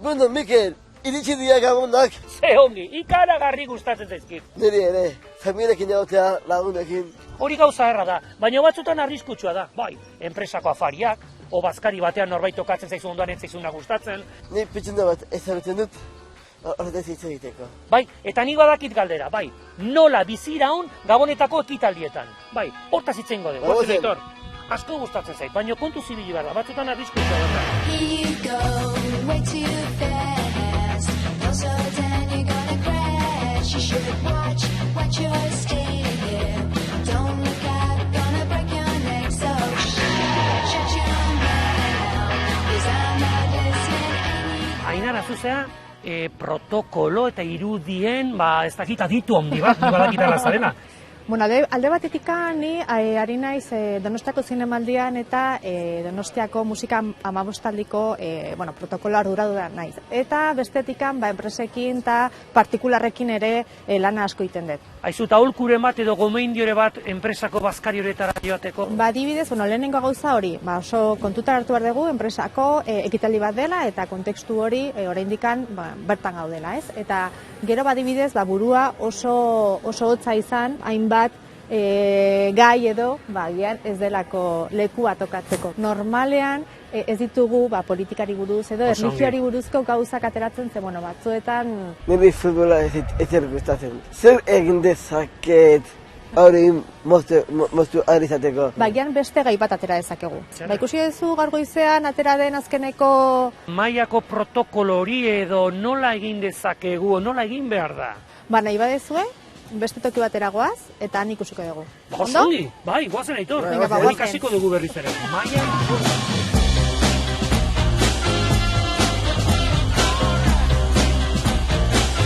Bueno, Mikel, iritsi dira gabonak. Ze ongi, ikaragarri gustatzen zaizkit. Niri ere, familiekin egotea lagunekin. Hori gauza erra da, baina batzutan arriskutsua da. Bai, enpresako afariak, o bazkari batean norbait tokatzen zaizu ondoan ez zaizuna gustatzen. Ni pitxunda bat ezagutzen dut, horretaz hitz egiteko. Bai, eta nik badakit galdera, bai, nola biziraun Gabonetako ekitaldietan. Bai, hortaz hitz egingo dugu. Bagozen. Aitor, asko gustatzen zait, baina kontu zibili behar da, batzutan arriskutsua da. Here you go, way too fast. No certain you're gonna crash. You should watch your step. Don't look out, gonna break your neck. So shut your mouth, 'cause I'm not listening. Ainara, zuzea, protokolo eta irudien, ez dakit aditu handi bat, badakitala zarela. Bueno, alde batetik ni ari naiz Donostiako zinemaldian eta Donostiako musika amabostaldiko protokolo arduraduna naiz. Eta bestetik enpresekin eta partikularrekin ere lana asko egiten dut. Aizu, eta holkure bat edo gomendiore bat enpresako bazkari horretara joateko? Adibidez, lehenengo gauza hori, oso kontutan hartu behar dugu enpresako ekitaldi bat dela eta kontekstu hori oraindikan bertan gaudela, ez? Eta gero adibidez, burua oso hotza izan, hainbat gai edo, gian ez delako lekua tokatzeko. Normalean ez ditugu politikari buruz edo erlijioari buruzko gauzak ateratzen zen, batzuetan... Niri futbola ez gustatzen. Zer egin dezaket hori moztu ahal izateko? Bagian beste gai bat atera dezakegu. Ikusi duzu gaur goizean atera den azkeneko... Mailako protokolo hori edo nola egin dezakegu, nola egin behar da? Nahi badezue, beste toki batera goaz, eta han ikusiko dugu. Osongi, bai, goazen Aitor. Hori ikasiko dugu berriz ere.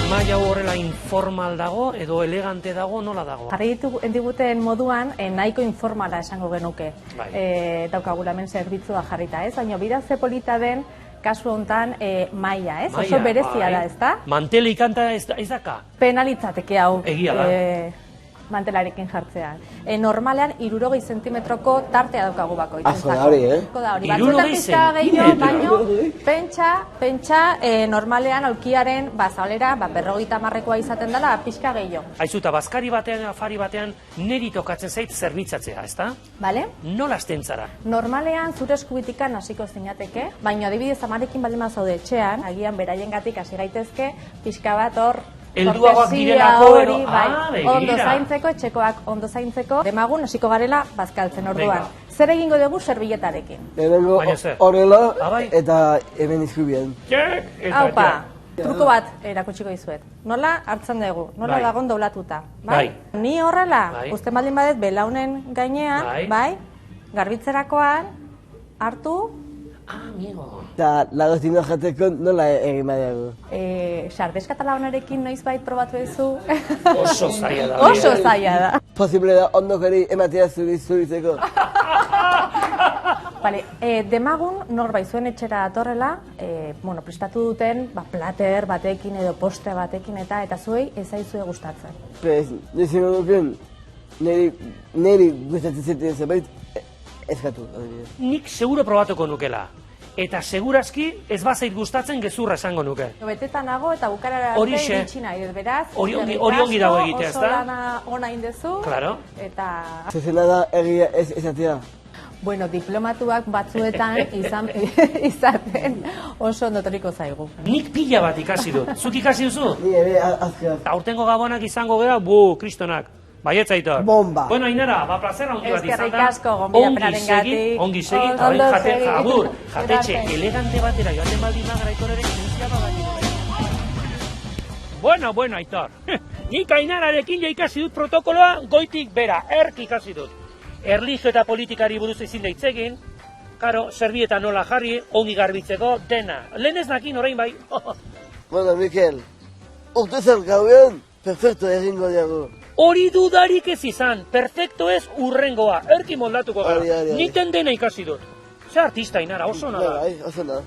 Maila horrela informal dago edo elegante dago, nola dago? Jarri diguten moduan nahiko informala esango genuke. Daukagula hemen zerbitzua jarrita, ez? Baina bira ze polita den kasu hontan maila, ez? Oso berezia da, ezta? Mantele ikanta ez daka? Penalitzateke hau. Egia da. Mantelarekin jartzean. Normalean 60 zentimetroko tartea daukagu bakoitzentzako. Da hori, Batzuetan pizka gehiago, baino, pentsa, normalean aulkiaren zabalera 50 izaten dela pizka gehiago. Aizu, eta bazkari batean, afari batean, niri tokatzen zait zerbitzatzea, ezta? Bale? Nola azten zara? Normalean zure eskubitikan hasiko zinateke, baina adibidez amarekin baldin bazaude etxean, agian beraiengatik hasi gaitezke, pizka bat hor helduagoak direlako hori, begira. Ondo zaintzeko, etxekoak ondo zaintzeko, demagun hasiko garela bazkaltzen orduan. Zer egingo dugu serbiletarekin? Lehenengo horrela eta hemen izkubien. Haupa, truko bat erakutsiko dizuet. Nola hartzen dugu, nola dagon doblatuta. Ni horrela, uste baldin badet belaunen gainean, garbitzerakoan, hartu, Amigo. Eta lagostina jateko nola egin badiago? Sardeska eta lagunarekin noizbait probatu duzu. Oso zaila da. Oso zaila da. Posible da ondokari ematea zuritzeko? Demagun norbait zuen etxera atorrela, prestatu duten plater batekin edo poste batekin eta zuei ez zaizue gustatzen. Nizien duken, niri gustatzen ziten zerbait, eskatu. Nik seguro probatuko nukela. Eta segurazki ez bazait gustatzen gezurra esango nuke. Betetan nago eta bukarara arte iritsi nahi, beraz. Hori ongi dago egitea, ezta? Oso lana ona indezu. Claro. Eta... Zuzena da egia ez ezatea? Bueno, diplomatuak batzuetan izaten oso ondotoriko zaigu. Nik pila bat ikasi dut. Zuk ikasi duzu? Ni ere azkar. Aurtengo gabonak izango gara, kristonak. Baietz Aitor. Bomba. Bueno, Ainara, plazera handi bat izan da. Eskerrik asko, gonbidapenarengatik. Ongi segi, agur, jatetxe elegante batera joaten baldin magara Aitoraren zientzia bagatik. Bueno, Aitor. Nik Ainararekin ja ikasi dut protokoloa goitik bera, ikasi dut. Erlijio eta politikari buruz ezin da hitz egin, karo, servieta nola jarri, ongi garbitzeko, dena. Lehen ez nakin orain bai. Bueno, Mikel, urtezal gauean, perfecto egingo diago. Hori dudarik ez izan, perfecto ez urrengoa, moldatuko gara. Niten dena ikasi dut. Ze artista Ainara, oso nada. Oso nada.